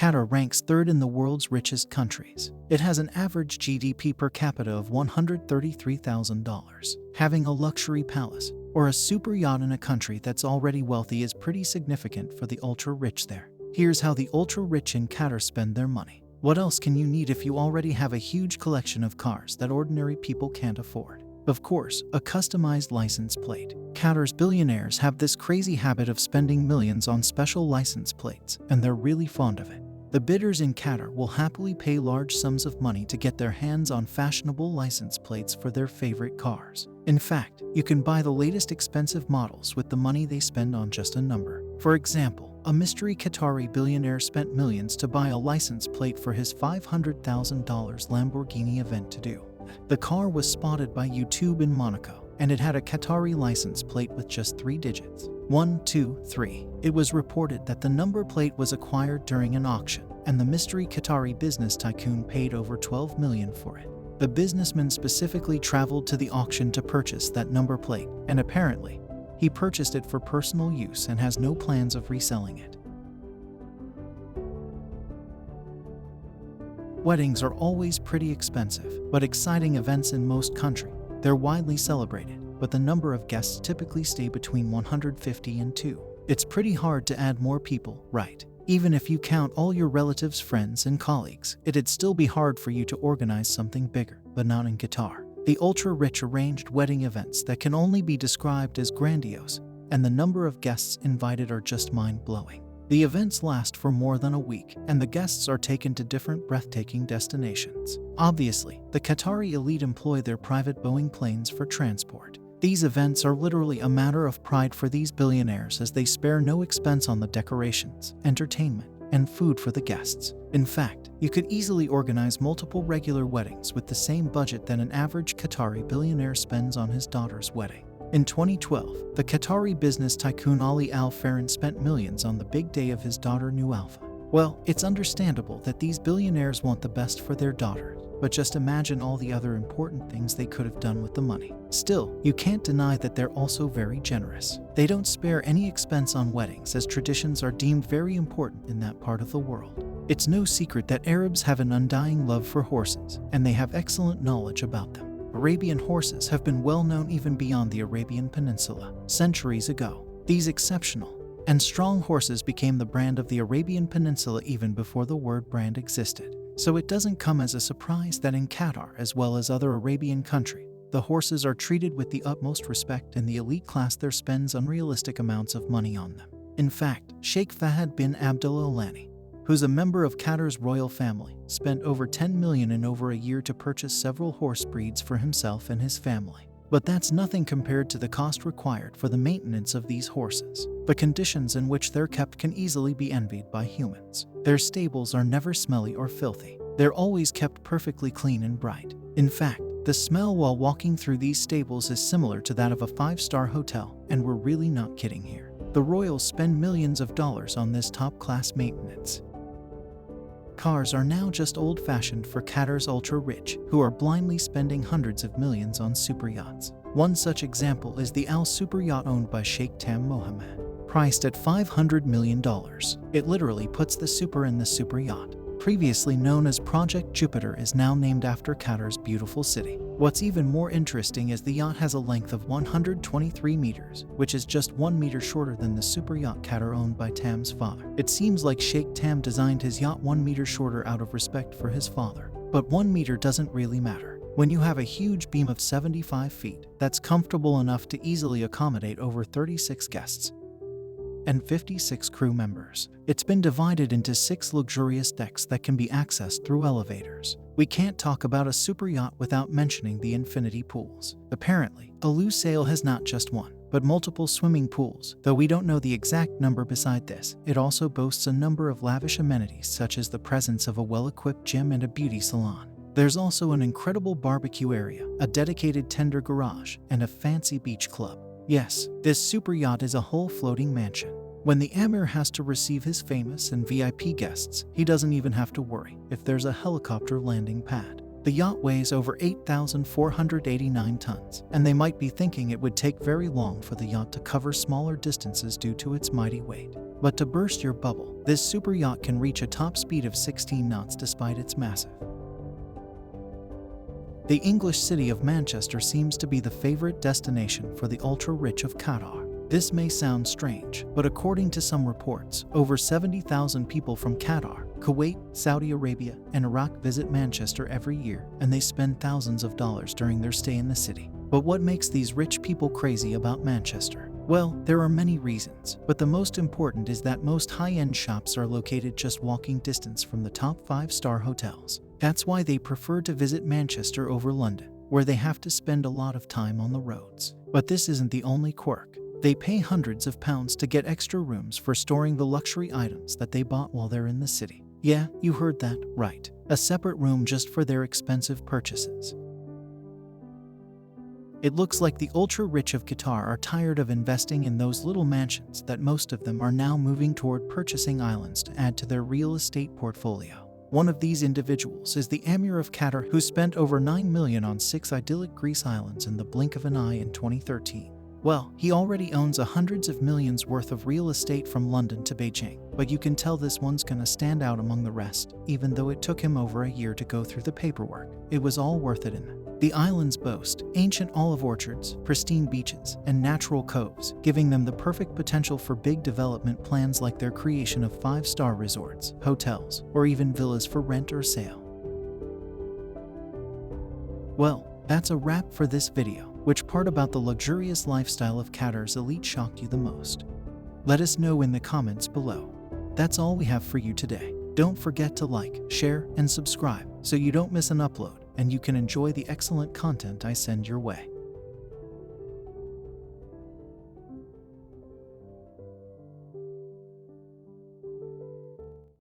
Qatar ranks third in the world's richest countries. It has an average GDP per capita of $133,000. Having a luxury palace or a super yacht in a country that's already wealthy is pretty significant for the ultra-rich there. Here's how the ultra-rich in Qatar spend their money. What else can you need if you already have a huge collection of cars that ordinary people can't afford? Of course, a customized license plate. Qatar's billionaires have this crazy habit of spending millions on special license plates, and they're really fond of it. The bidders in Qatar will happily pay large sums of money to get their hands on fashionable license plates for their favorite cars. In fact, you can buy the latest expensive models with the money they spend on just a number. For example, a mystery Qatari billionaire spent millions to buy a license plate for his $500,000 Lamborghini Aventador. The car was spotted by YouTube in Monaco, and it had a Qatari license plate with just 3 digits. 1, 2, 3. It was reported that the number plate was acquired during an auction, and the mystery Qatari business tycoon paid over $12 million for it. The businessman specifically traveled to the auction to purchase that number plate, and apparently, he purchased it for personal use and has no plans of reselling it. Weddings are always pretty expensive, but exciting events in most countries. They're widely celebrated, but the number of guests typically stay between 150 and 2. It's pretty hard to add more people, right? Even if you count all your relatives, friends, and colleagues, it'd still be hard for you to organize something bigger, but not in Qatar. The ultra-rich arranged wedding events that can only be described as grandiose, and the number of guests invited are just mind-blowing. The events last for more than a week, and the guests are taken to different breathtaking destinations. Obviously, the Qatari elite employ their private Boeing planes for transport. These events are literally a matter of pride for these billionaires as they spare no expense on the decorations, entertainment, and food for the guests. In fact, you could easily organize multiple regular weddings with the same budget that an average Qatari billionaire spends on his daughter's wedding. In 2012, the Qatari business tycoon Ali Al Faran spent millions on the big day of his daughter New Alpha. Well, it's understandable that these billionaires want the best for their daughters, but just imagine all the other important things they could have done with the money. Still, you can't deny that they're also very generous. They don't spare any expense on weddings as traditions are deemed very important in that part of the world. It's no secret that Arabs have an undying love for horses, and they have excellent knowledge about them. Arabian horses have been well known even beyond the Arabian Peninsula. Centuries ago, these exceptional and strong horses became the brand of the Arabian Peninsula even before the word brand existed. So it doesn't come as a surprise that in Qatar, as well as other Arabian countries, the horses are treated with the utmost respect and the elite class there spends unrealistic amounts of money on them. In fact, Sheikh Fahad bin Abdullah Al Thani, who's a member of Qatar's royal family, spent over $10 million in over a year to purchase several horse breeds for himself and his family. But that's nothing compared to the cost required for the maintenance of these horses. The conditions in which they're kept can easily be envied by humans. Their stables are never smelly or filthy. They're always kept perfectly clean and bright. In fact, the smell while walking through these stables is similar to that of a 5-star hotel, and we're really not kidding here. The royals spend millions of dollars on this top-class maintenance. Cars are now just old-fashioned for Qatar's ultra-rich, who are blindly spending hundreds of millions on super yachts. One such example is the Al super yacht owned by Sheikh Tam Mohammed. Priced at $500 million, it literally puts the super in the super yacht. Previously known as Project Jupiter is now named after Qatar's beautiful city. What's even more interesting is the yacht has a length of 123 meters, which is just 1 meter shorter than the super yacht Qatar owned by Tam's father. It seems like Sheikh Tam designed his yacht 1 meter shorter out of respect for his father. But 1 meter doesn't really matter. When you have a huge beam of 75 feet, that's comfortable enough to easily accommodate over 36 guests and 56 crew members. It's been divided into 6 luxurious decks that can be accessed through elevators. We can't talk about a super yacht without mentioning the infinity pools. Apparently, a Lusail has not just one, but multiple swimming pools. Though we don't know the exact number beside this, it also boasts a number of lavish amenities such as the presence of a well-equipped gym and a beauty salon. There's also an incredible barbecue area, a dedicated tender garage, and a fancy beach club. Yes, this super yacht is a whole floating mansion. When the Amir has to receive his famous and VIP guests, he doesn't even have to worry if there's a helicopter landing pad. The yacht weighs over 8,489 tons, and they might be thinking it would take very long for the yacht to cover smaller distances due to its mighty weight. But to burst your bubble, this super yacht can reach a top speed of 16 knots despite its massive. The English city of Manchester seems to be the favorite destination for the ultra-rich of Qatar. This may sound strange, but according to some reports, over 70,000 people from Qatar, Kuwait, Saudi Arabia, and Iraq visit Manchester every year, and they spend thousands of dollars during their stay in the city. But what makes these rich people crazy about Manchester? Well, there are many reasons, but the most important is that most high-end shops are located just walking distance from the top 5-star hotels. That's why they prefer to visit Manchester over London, where they have to spend a lot of time on the roads. But this isn't the only quirk. They pay hundreds of pounds to get extra rooms for storing the luxury items that they bought while they're in the city. Yeah, you heard that right. A separate room just for their expensive purchases. It looks like the ultra-rich of Qatar are tired of investing in those little mansions that most of them are now moving toward purchasing islands to add to their real estate portfolio. One of these individuals is the Emir of Qatar, who spent over $9 million on 6 idyllic Greece islands in the blink of an eye in 2013. Well, he already owns hundreds of millions worth of real estate from London to Beijing, but you can tell this one's gonna stand out among the rest, even though it took him over a year to go through the paperwork. It was all worth it in the The islands boast ancient olive orchards, pristine beaches, and natural coves, giving them the perfect potential for big development plans like their creation of 5-star resorts, hotels, or even villas for rent or sale. Well, that's a wrap for this video. Which part about the luxurious lifestyle of Qatar's elite shocked you the most? Let us know in the comments below. That's all we have for you today. Don't forget to like, share, and subscribe so you don't miss an upload and you can enjoy the excellent content I send your way.